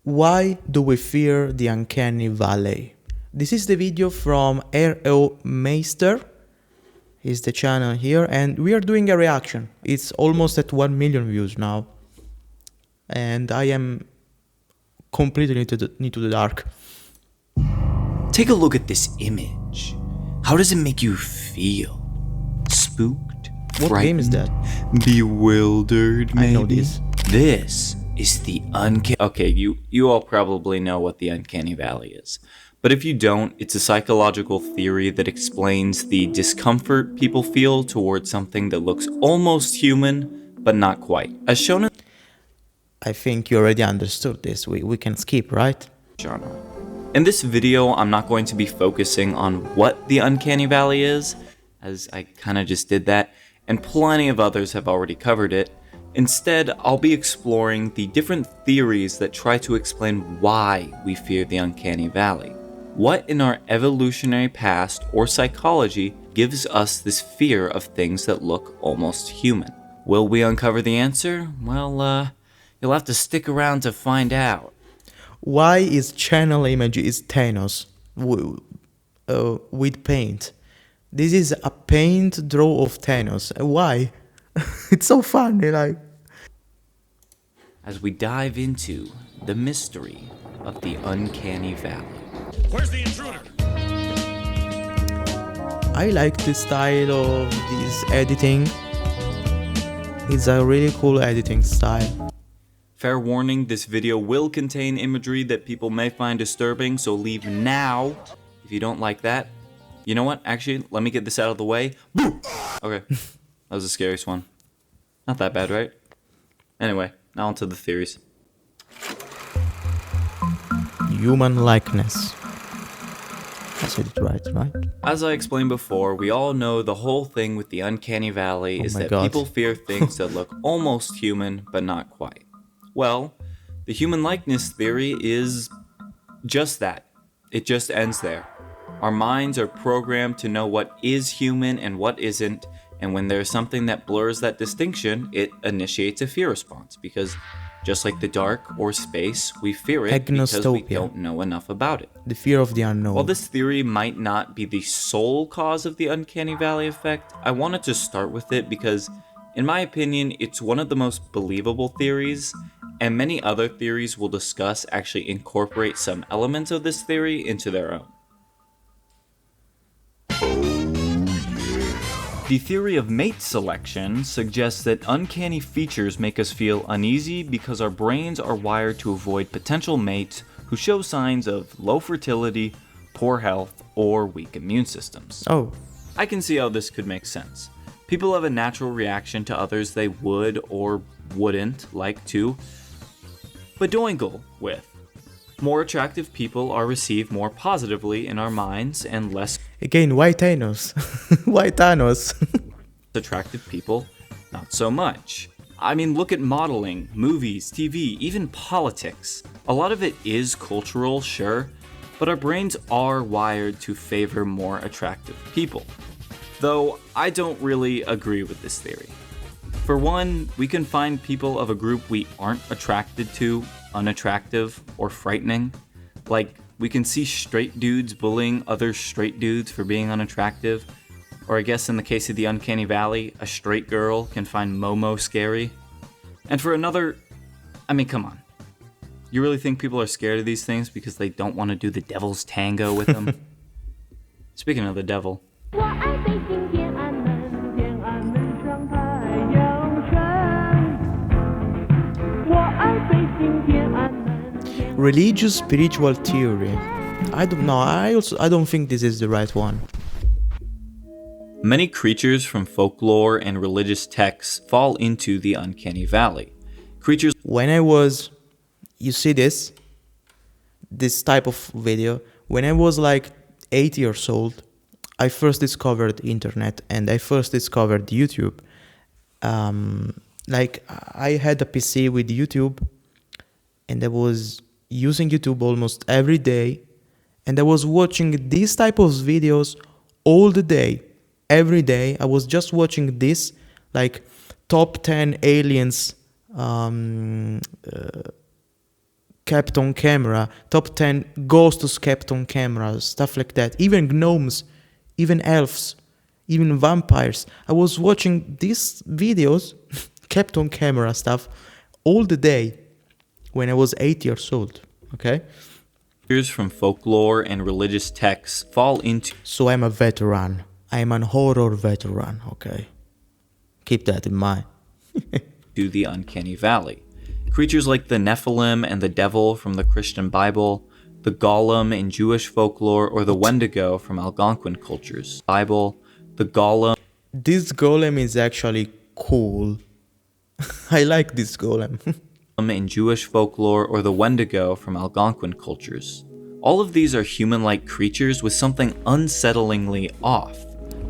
Why do we fear the Uncanny Valley? This is the video from Ro-Meister, is the channel here, and we are doing a reaction. It's almost at 1 million views now, and I am completely into the dark. Take a look at this image. How does it make you feel? Spooked? What game is that? Bewildered, maybe? I know this. This is the Uncanny... Okay, you all probably know what the Uncanny Valley is. But if you don't, it's a psychological theory that explains the discomfort people feel towards something that looks almost human, but not quite. As shown in... I think you already understood this. We can skip, right? genre. In this video, I'm not going to be focusing on what the Uncanny Valley is, as I kind of just did that, and plenty of others have already covered it. Instead, I'll be exploring the different theories that try to explain why we fear the Uncanny Valley. What in our evolutionary past or psychology gives us this fear of things that look almost human? Will we uncover the answer? Well, you'll have to stick around to find out. Why is channel image is Thanos with paint? This is a paint draw of Thanos. Why? It's so funny, like. As we dive into the mystery of the Uncanny Valley. Where's the intruder? I like the style of this editing. It's a really cool editing style. Fair warning, this video will contain imagery that people may find disturbing, so leave now if you don't like that. You know what? Actually, let me get this out of the way. Okay, that was the scariest one. Not that bad, right? Anyway, now onto the theories. Human likeness. I said it right? As I explained before, we all know the whole thing with the Uncanny Valley is that people fear things that look almost human, but not quite. Well, the human likeness theory is just that. It just ends there. Our minds are programmed to know what is human and what isn't, and when there's something that blurs that distinction, it initiates a fear response, because just like the dark or space, we fear it because we don't know enough about it. The fear of the unknown. While this theory might not be the sole cause of the Uncanny Valley effect, I wanted to start with it because, in my opinion, it's one of the most believable theories, and many other theories we'll discuss actually incorporate some elements of this theory into their own. The theory of mate selection suggests that uncanny features make us feel uneasy because our brains are wired to avoid potential mates who show signs of low fertility, poor health, or weak immune systems. Oh. I can see how this could make sense. People have a natural reaction to others they would or wouldn't like to bedoingle with. More attractive people are received more positively in our minds, and less Again, why Thanos? Why Thanos? attractive people, not so much. I mean, look at modeling, movies, TV, even politics. A lot of it is cultural, sure, but our brains are wired to favor more attractive people. Though I don't really agree with this theory. For one, we can find people of a group we aren't attracted to unattractive or frightening. Like, we can see straight dudes bullying other straight dudes for being unattractive. Or I guess in the case of the Uncanny Valley, a straight girl can find Momo scary. And for another, I mean, come on. You really think people are scared of these things because they don't want to do the devil's tango with them? Speaking of the devil. Religious spiritual theory. I don't know. I don't think this is the right one. Many creatures from folklore and religious texts fall into the Uncanny Valley. Creatures You see this type of video, when I was like 8 years old, I first discovered internet and I first discovered YouTube. Like, I had a PC with YouTube and I was using YouTube almost every day, and I was watching these type of videos all the day. Every day I was just watching this, like top 10 aliens kept on camera, top 10 ghosts kept on camera, stuff like that. Even gnomes, even elves, even vampires. I was watching these videos, kept on camera stuff, all the day when I was 8 years old, okay? Fears from folklore and religious texts fall into So I'm a veteran. I'm an horror veteran, okay? Keep that in mind. the Uncanny Valley. Creatures like the Nephilim and the Devil from the Christian Bible, the Golem in Jewish folklore, or the Wendigo from Algonquin cultures. Bible, the Golem. This golem is actually cool. I like this golem. In Jewish folklore, or the Wendigo from Algonquin cultures. All of these are human-like creatures with something unsettlingly off.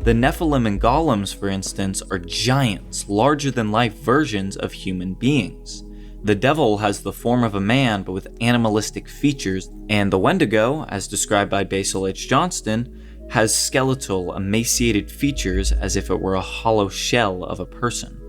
The Nephilim and Golems, for instance, are giants, larger-than-life versions of human beings. The Devil has the form of a man but with animalistic features, and the Wendigo, as described by Basil H. Johnston, has skeletal, emaciated features as if it were a hollow shell of a person.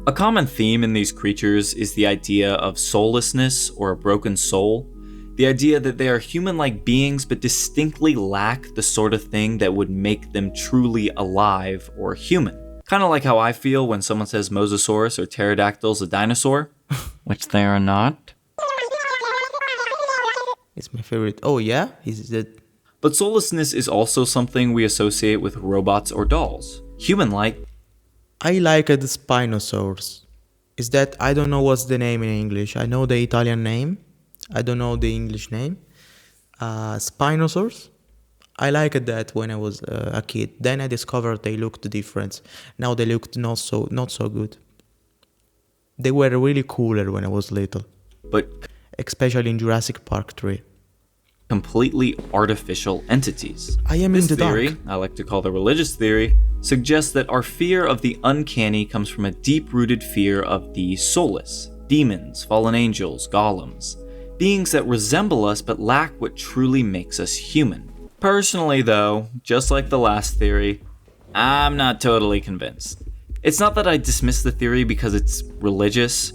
A common theme in these creatures is the idea of soullessness or a broken soul, the idea that they are human-like beings but distinctly lack the sort of thing that would make them truly alive or human. Kind of like how I feel when someone says Mosasaurus or Pterodactyl's a dinosaur, which they are not. It's my favorite. Oh yeah? Is it? But soullessness is also something we associate with robots or dolls. Human-like. I like the Spinosaurus. Is that, I don't know what's the name in English. I know the Italian name. I don't know the English name. Spinosaurus. I liked that when I was a kid. Then I discovered they looked different. Now they looked not so good. They were really cooler when I was little. But especially in Jurassic Park 3. Completely artificial entities. I am this in the theory, dark. I like to call the religious theory, suggests that our fear of the uncanny comes from a deep-rooted fear of the soulless, demons, fallen angels, golems, beings that resemble us but lack what truly makes us human. Personally though, just like the last theory, I'm not totally convinced. It's not that I dismiss the theory because it's religious,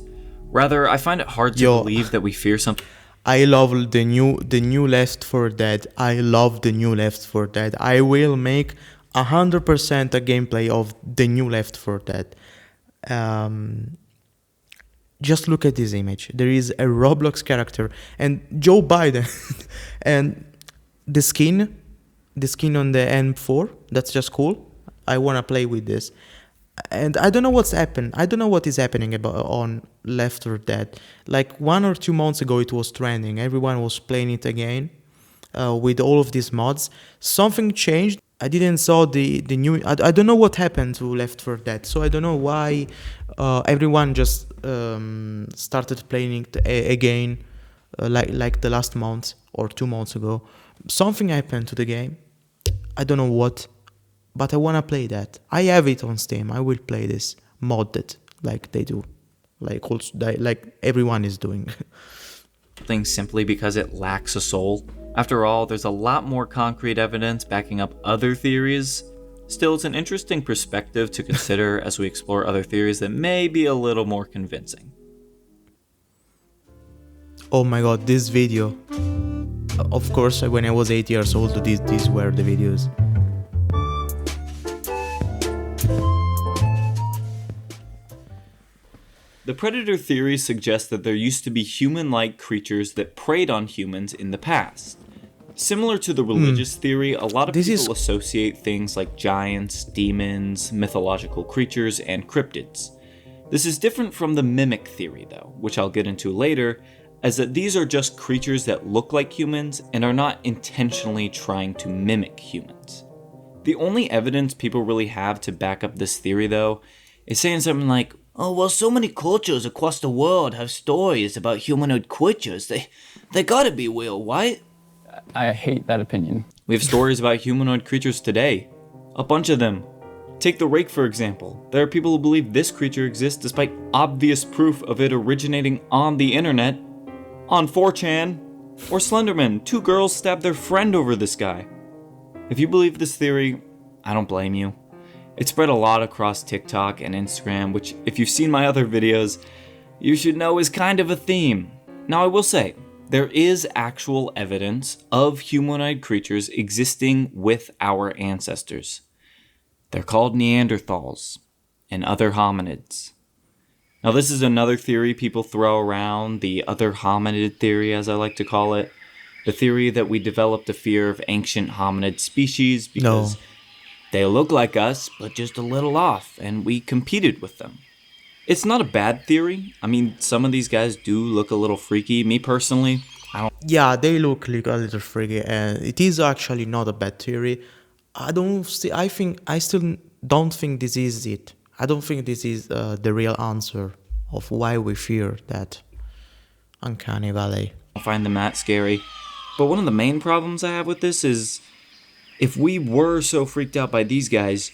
rather I find it hard to believe that we fear something. I love the new Left 4 Dead. I love the new Left 4 Dead. I will make 100% a gameplay of the new Left 4 Dead. Just look at this image. There is a Roblox character and Joe Biden and the skin on the M4. That's just cool. I wanna play with this. And I don't know what's happened. I don't know what is happening on Left 4 Dead. Like 1 or 2 months ago, it was trending. Everyone was playing it again with all of these mods. Something changed. I didn't saw the new. I don't know what happened to Left 4 Dead. So I don't know why everyone just started playing it again, like the last month or 2 months ago. Something happened to the game. I don't know what. But I wanna play that. I have it on Steam. I will play this modded, like they do, like everyone is doing. Simply because it lacks a soul. After all, there's a lot more concrete evidence backing up other theories. Still, it's an interesting perspective to consider as we explore other theories that may be a little more convincing. Oh my god, this video. Of course, when I was 8 years old, these were the videos. The predator theory suggests that there used to be human-like creatures that preyed on humans in the past. Similar to the religious theory, a lot of people associate things like giants, demons, mythological creatures, and cryptids. This is different from the mimic theory, though, which I'll get into later, as that these are just creatures that look like humans and are not intentionally trying to mimic humans. The only evidence people really have to back up this theory, though, is saying something like, oh, well, so many cultures across the world have stories about humanoid creatures. They gotta be real, right? I hate that opinion. We have stories about humanoid creatures today. A bunch of them. Take the rake, for example. There are people who believe this creature exists despite obvious proof of it originating on the internet, on 4chan, or Slenderman. 2 girls stabbed their friend over this guy. If you believe this theory, I don't blame you. It spread a lot across TikTok and Instagram, which, if you've seen my other videos, you should know is kind of a theme. Now, I will say, There is actual evidence of humanoid creatures existing with our ancestors. They're called Neanderthals and other hominids. Now, this is another theory people throw around, the other hominid theory, as I like to call it. The theory that we developed a fear of ancient hominid species because they look like us, but just a little off, and we competed with them. It's not a bad theory. I mean, some of these guys do look a little freaky. Me personally, I don't. Yeah, they look like a little freaky, and it is actually not a bad theory. I still don't think this is it. I don't think this is the real answer of why we fear that Uncanny Valley. Find them that scary. But one of the main problems I have with this is, if we were so freaked out by these guys,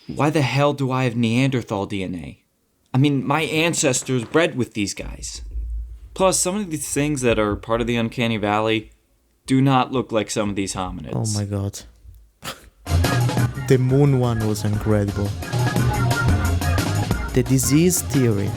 why the hell do I have Neanderthal DNA? I mean, my ancestors bred with these guys. Plus, some of these things that are part of the Uncanny Valley do not look like some of these hominids. Oh my god. The moon one was incredible. The disease theory.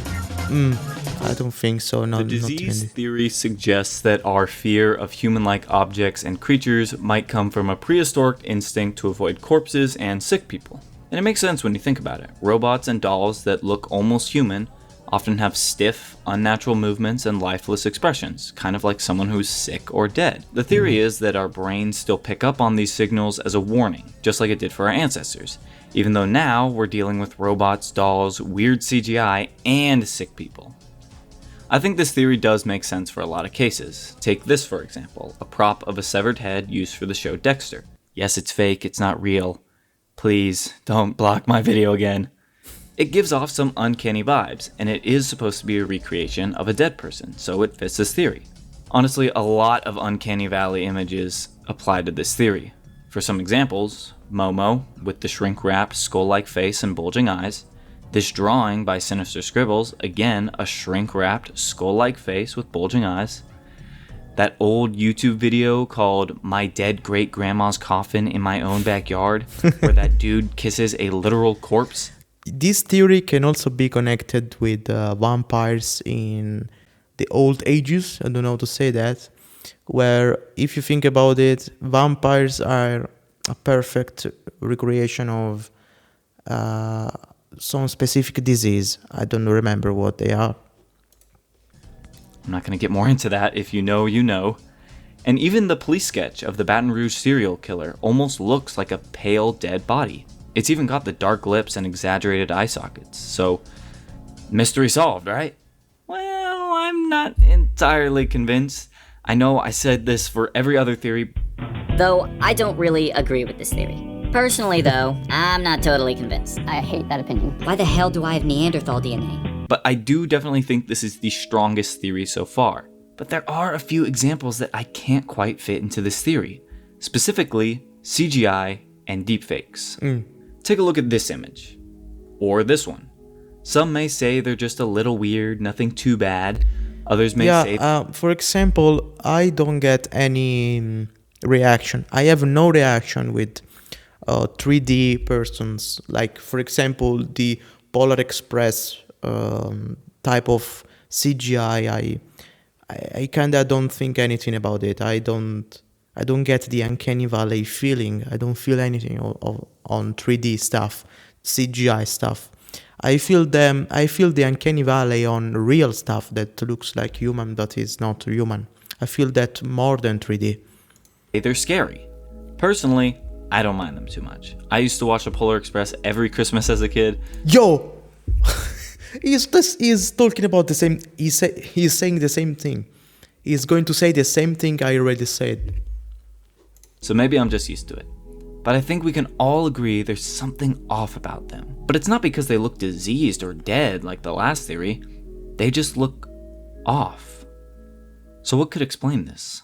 I don't think so. The disease theory suggests that our fear of human-like objects and creatures might come from a prehistoric instinct to avoid corpses and sick people. And it makes sense when you think about it. Robots and dolls that look almost human often have stiff, unnatural movements and lifeless expressions, kind of like someone who's sick or dead. The theory is that our brains still pick up on these signals as a warning, just like it did for our ancestors, even though now we're dealing with robots, dolls, weird CGI, and sick people. I think this theory does make sense for a lot of cases. Take this for example, a prop of a severed head used for the show Dexter. Yes, it's fake, it's not real. Please, don't block my video again. It gives off some uncanny vibes, and it is supposed to be a recreation of a dead person, so it fits this theory. Honestly, a lot of Uncanny Valley images apply to this theory. For some examples, Momo, with the shrink-wrapped, skull-like face and bulging eyes. This drawing by Sinister Scribbles, again, a shrink-wrapped, skull-like face with bulging eyes. That old YouTube video called My Dead Great-Grandma's Coffin in My Own Backyard, where that dude kisses a literal corpse. This theory can also be connected with vampires in the old ages, I don't know how to say that, where if you think about it, vampires are a perfect recreation of some specific disease. I don't remember what they are. I'm not going to get more into that. If you know, you know. And even the police sketch of the Baton Rouge serial killer almost looks like a pale, dead body. It's even got the dark lips and exaggerated eye sockets. So, mystery solved, right? Well, I'm not entirely convinced. I know I said this for every other theory. Though I don't really agree with this theory. Personally, though, I'm not totally convinced. I hate that opinion. Why the hell do I have Neanderthal DNA? But I do definitely think this is the strongest theory so far. But there are a few examples that I can't quite fit into this theory. Specifically, CGI and deepfakes. Take a look at this image. Or this one. Some may say they're just a little weird, nothing too bad. Others may say... for example, I don't get any reaction. I have no reaction with 3D persons. Like, for example, the Polar Express type of CGI. I kinda don't think anything about it. I don't get the Uncanny Valley feeling. I don't feel anything on 3D stuff, CGI stuff. I feel the Uncanny Valley on real stuff that looks like human but is not human. I feel that more than 3D. They're scary. Personally, I don't mind them too much. I used to watch the Polar Express every Christmas as a kid. Yo! He's talking about the same... He's saying the same thing. He's going to say the same thing I already said. So maybe I'm just used to it. But I think we can all agree there's something off about them. But it's not because they look diseased or dead like the last theory. They just look off. So what could explain this?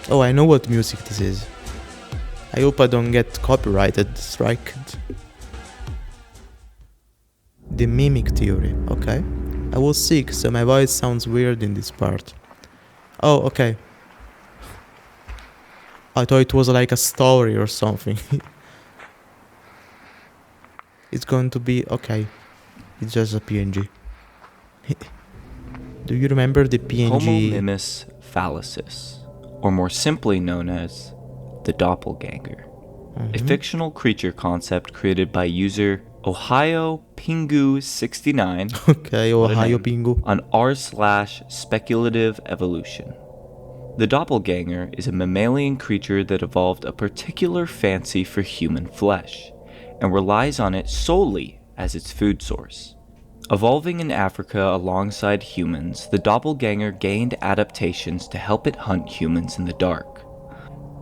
Oh, I know what music this is. I hope I don't get copyrighted, striked. The mimic theory, okay. I was sick, so my voice sounds weird in this part. Oh, okay. I thought it was like a story or something. It's going to be okay. It's just a PNG. Do you remember the PNG? Homonymous phallusis, or more simply known as the doppelganger, a fictional creature concept created by user Ohio Pingu 69 Okay, Ohio Pingu. on r/speculative evolution. The doppelganger is a mammalian creature that evolved a particular fancy for human flesh and relies on it solely as its food source. Evolving in Africa alongside humans, the doppelganger gained adaptations to help it hunt humans in the dark.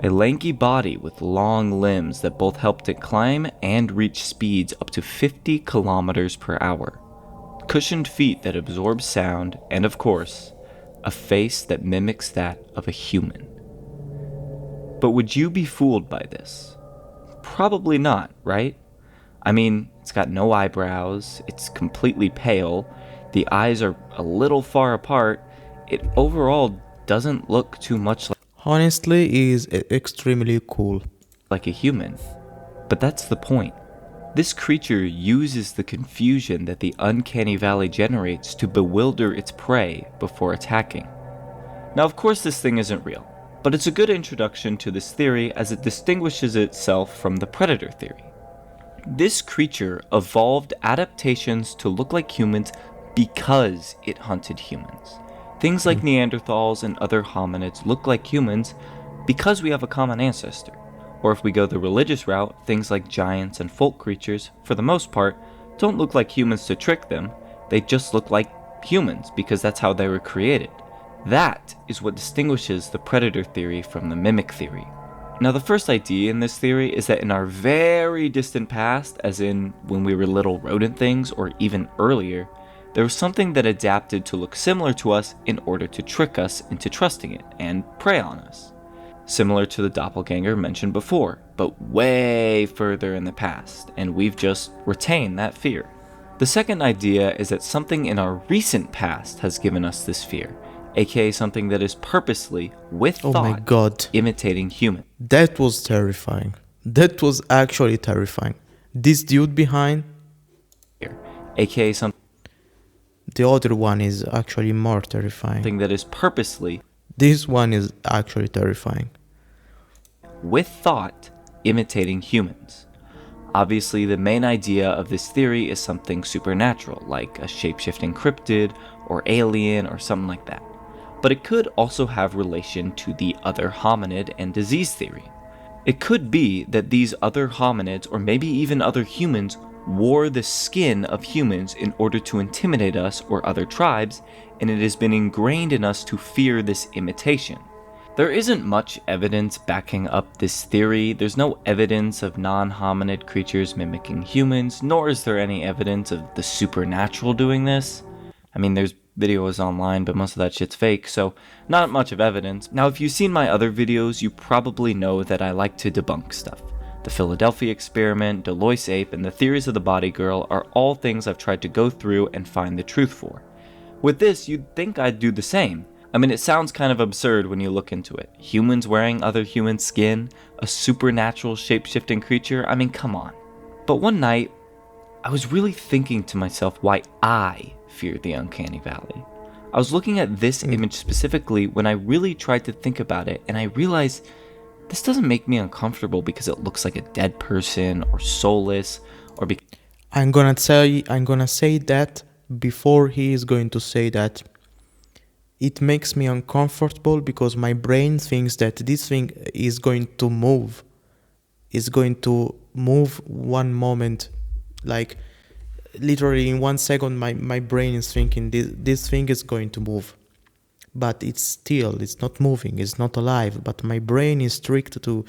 A lanky body with long limbs that both helped it climb and reach speeds up to 50 kilometers per hour. Cushioned feet that absorb sound, and of course, a face that mimics that of a human. But would you be fooled by this? Probably not, right? I mean, it's got no eyebrows, it's completely pale, the eyes are a little far apart, it overall doesn't look too much Honestly, it is extremely cool. like a human. But that's the point. This creature uses the confusion that the Uncanny Valley generates to bewilder its prey before attacking. Now, of course, this thing isn't real, but it's a good introduction to this theory as it distinguishes itself from the predator theory. This creature evolved adaptations to look like humans because it hunted humans. Things like Neanderthals and other hominids look like humans because we have a common ancestor. Or if we go the religious route, things like giants and folk creatures, for the most part, don't look like humans to trick them, they just look like humans because that's how they were created. That is what distinguishes the predator theory from the mimic theory. Now, the first idea in this theory is that in our very distant past, as in when we were little rodent things or even earlier, there was something that adapted to look similar to us in order to trick us into trusting it and prey on us. Similar to the doppelganger mentioned before, but way further in the past, and we've just retained that fear. The second idea is that something in our recent past has given us this fear, aka something that is purposely, with Oh my thought, god. imitating human. That was terrifying. That was actually terrifying. This dude behind, Aka something the other one is actually more terrifying. that is purposely, This one is actually terrifying. with thought, imitating humans. Obviously, the main idea of this theory is something supernatural, like a shape-shifting cryptid, or alien, or something like that. But it could also have relation to the other hominid and disease theory. It could be that these other hominids, or maybe even other humans, wore the skin of humans in order to intimidate us or other tribes, and it has been ingrained in us to fear this imitation. There isn't much evidence backing up this theory. There's no evidence of non-hominid creatures mimicking humans, nor is there any evidence of the supernatural doing this. I mean, there's videos online, but most of that shit's fake, so not much of evidence. Now, if you've seen my other videos, you probably know that I like to debunk stuff. The Philadelphia experiment, Deloitte ape, and the theories of the body girl are all things I've tried to go through and find the truth for. With this, you'd think I'd do the same. I mean, it sounds kind of absurd when you look into it. Humans wearing other human skin, a supernatural shape-shifting creature, I mean, come on. But one night, I was really thinking to myself why I feared the Uncanny Valley. I was looking at this image specifically when I really tried to think about it, and I realized this doesn't make me uncomfortable because it looks like a dead person or soulless, or because I'm gonna say that before he is going to say that. It makes me uncomfortable because my brain thinks that this thing is going to move. It's going to move one moment. Like, literally in 1 second, my brain is thinking this thing is going to move. But it's not moving, it's not alive. But my brain is tricked to...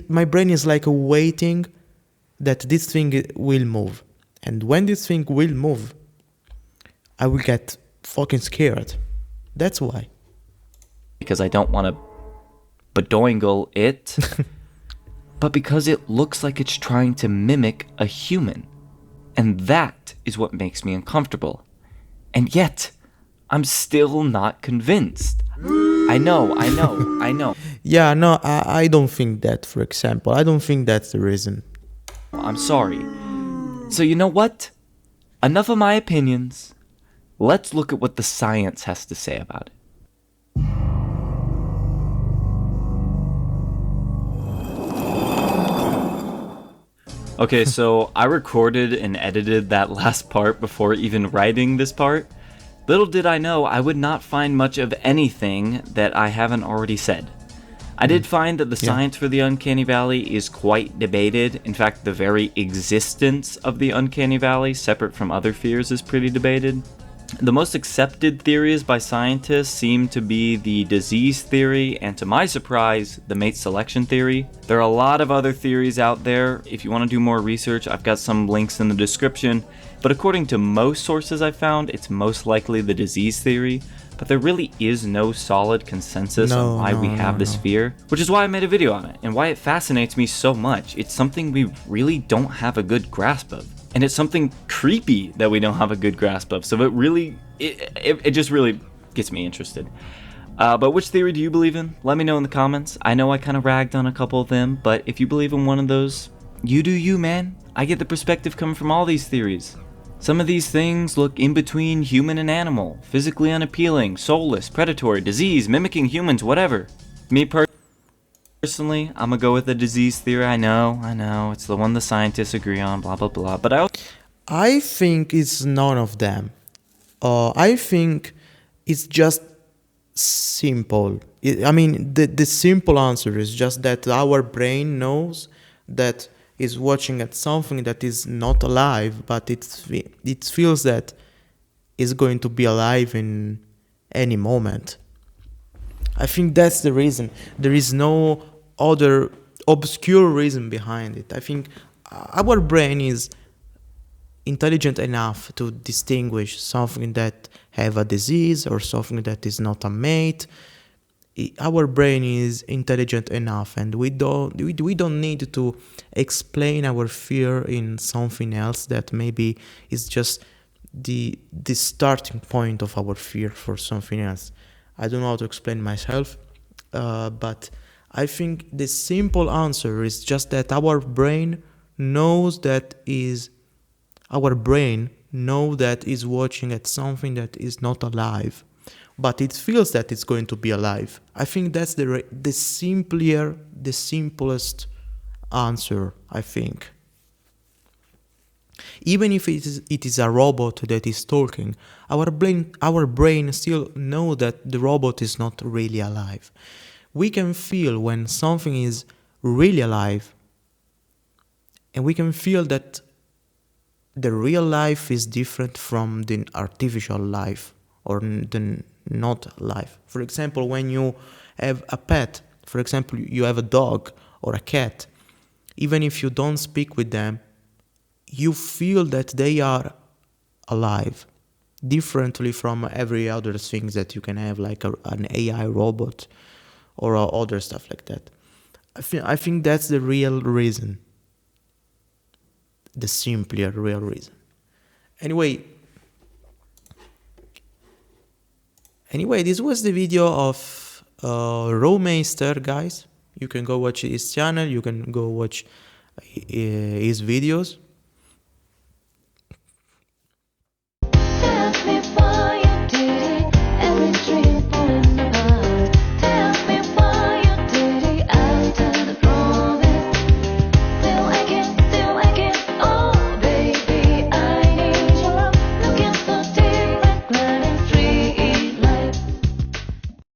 my brain is like waiting that this thing will move. And when this thing will move, I will get fucking scared. That's why. I don't want to badoingle it, but because it looks like it's trying to mimic a human. And that is what makes me uncomfortable. And yet, I'm still not convinced. I know. Yeah, no, I don't think that, for example. I don't think that's the reason. I'm sorry. So you know what? Enough of my opinions. Let's look at what the science has to say about it. Okay, so I recorded and edited that last part before even writing this part. Little did I know I would not find much of anything that I haven't already said. I did find that the science for the Uncanny Valley is quite debated. In fact, the very existence of the Uncanny Valley, separate from other fears, is pretty debated. The most accepted theories by scientists seem to be the disease theory and, to my surprise, the mate selection theory. There are a lot of other theories out there. If you want to do more research, I've got some links in the description. But according to most sources I found, it's most likely the disease theory. But there really is no solid consensus on why we have this fear, which is why I made a video on it and why it fascinates me so much. It's something we really don't have a good grasp of. And it's something creepy that we don't have a good grasp of. So it just really gets me interested. But which theory do you believe in? Let me know in the comments. I know I kind of ragged on a couple of them, but if you believe in one of those, you do you, man. I get the perspective coming from all these theories. Some of these things look in between human and animal, physically unappealing, soulless, predatory, disease, mimicking humans, whatever. Me personally, I'm gonna go with the disease theory. I know, it's the one the scientists agree on, blah blah blah. But I think it's none of them. I think it's just simple. The simple answer is just that our brain knows that is watching at something that is not alive, but it feels that it's going to be alive in any moment. I think that's the reason. There is no other obscure reason behind it. I think our brain is intelligent enough to distinguish something that have a disease or something that is not a mate. Our brain is intelligent enough, and we don't need to explain our fear in something else that maybe is just the starting point of our fear for something else. I don't know how to explain myself, but I think the simple answer is just that our brain knows that is watching at something that is not alive, but it feels that it's going to be alive. I think that's the simplest answer, I think. Even if it is a robot that is talking, our brain still know that the robot is not really alive. We can feel when something is really alive, and we can feel that the real life is different from the artificial life or the not life. For example, when you have a pet, for example, you have a dog or a cat, even if you don't speak with them, you feel that they are alive, differently from every other things that you can have, like an AI robot or other stuff like that. I think that's the real reason, the simpler real reason. Anyway, this was the video of Ro-Meister, guys. You can go watch his channel, you can go watch his videos.